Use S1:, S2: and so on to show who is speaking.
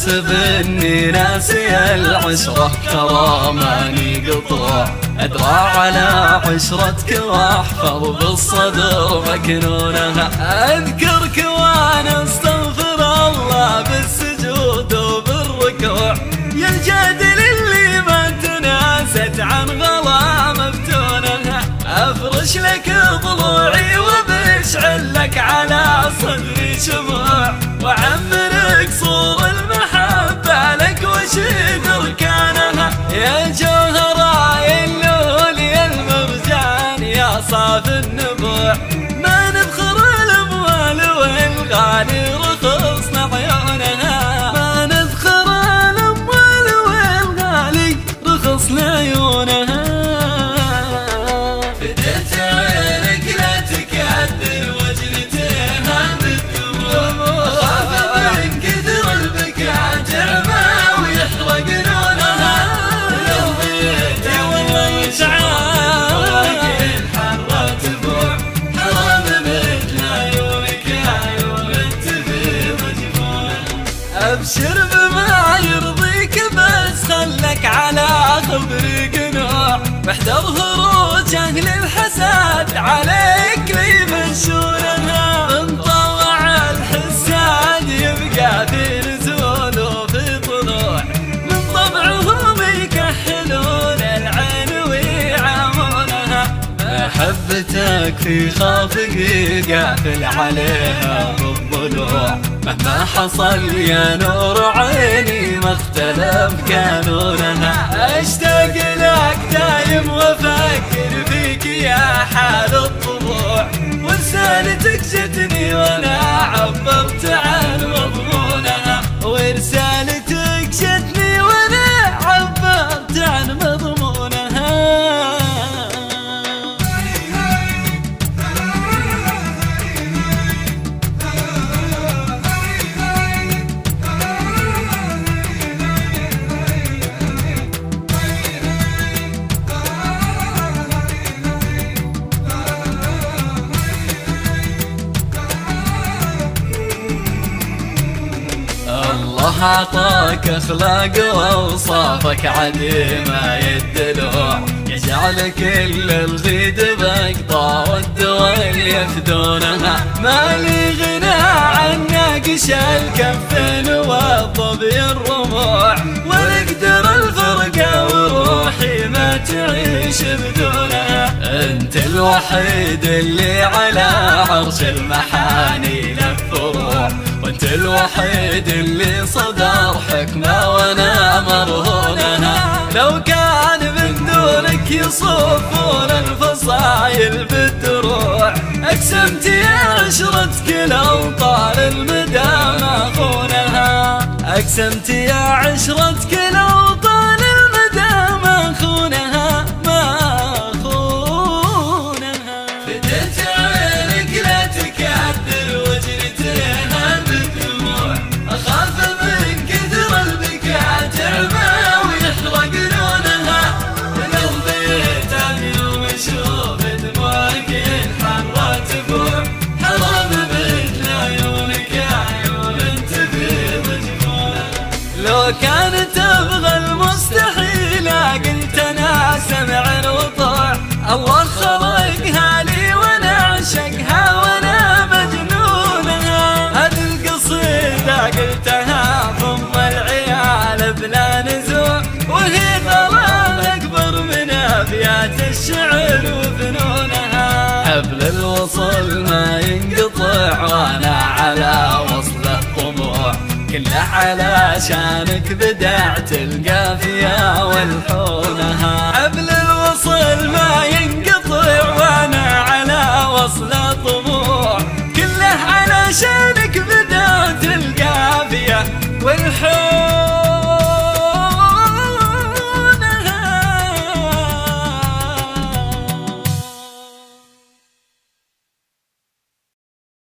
S1: حاسب اني ناسي العشرة ترى ماني قطوع، ادرى على عشرتك واحفظ بالصدر مكنونها. اذكرك وانا استغفر الله بالسجود وبالركوع، يا الجادل اللي ما تناست عن غلا مفتونها. افرش لك ضلوعي وبشعل لك على صدري شموع، وعمرك صور المحبة لك وشد اركانها. يا جوهرة يا اللؤلؤ يا المرجان يا صافي النبوع، ما نذخر الاموال والغالي رخصنا عيونها. ما نذخر الاموال والغالي رخصنا عيونها. فديت عينك لا تكدر وجنتها بالدموع، اخاف من كثر البكاء تعمى ويحرق نورها. لو ضيعتي والله مشعار الحرة تبوع، حرام مثل عيونك عيون تفيض جفوع. ابشر بما يرضيك بس خلك على خبري قنوع، واحذر خروج اهل الحسد عليك ليمشونها. من طوع الحساد يبقى في نزول وفي طلوع، من طبعهم يكحلون العين ويعامونها. محبتك في خافقي قافل عليها بالضلوع، مهما حصل يا نور عيني ما اختلف قانونها. اشتاق لك دايم وافكر فيك يا حال الطبوع، ورسالتك جتني وانا عبرت عن مضمونها. ورسالتك جتني وانا عبرت عن مضمونها. الله عطاك اخلاق واوصافك عديمة الدلوع، يجعل كل الغيد بقطع والدول يفدونها. مالي غنى عن ناقش الكفين والظبي الرموع، ولا اقدر الفرقة وروحي ما تعيش بدونها. انت الوحيد اللي على عرش المحاني للفروع، وانت الوحيد اللي صدر حكمة وانا مرهونها. لو كان من دونك يصفون الفصايل بالدروع، اقسمت يا عشرتك لو طال المدى ما خونها. اقسمت يا عشرتك لو طال المدى ما خونها ما خونها. فديت عينك لا تكدر وجنتها بالدموع، اخاف من كثر البكاء تعمى ويحرق لونها. لو ضيعت اليوم اشوف دموعك الحرة تبوع، حرام مثل عيونك عيون تفيض جفوع. لو كانت تبغى المستحيل قلت انا سمع وطاع، الله خلقها لي وانا اعشقها وانا مجنونها. هذه القصيدة قلتها ضم العيال بلا نزوع، وهي ضلال اكبر من ابيات الشعر وفنونها. حبل الوصل ما ينقطع وانا على وصل الطموع، كله علشانك بدعت القافية والحونها. حبل الوصل ما ينقطع وانا على وصل الطموع، كله علشانك بدعت القافية والحونها.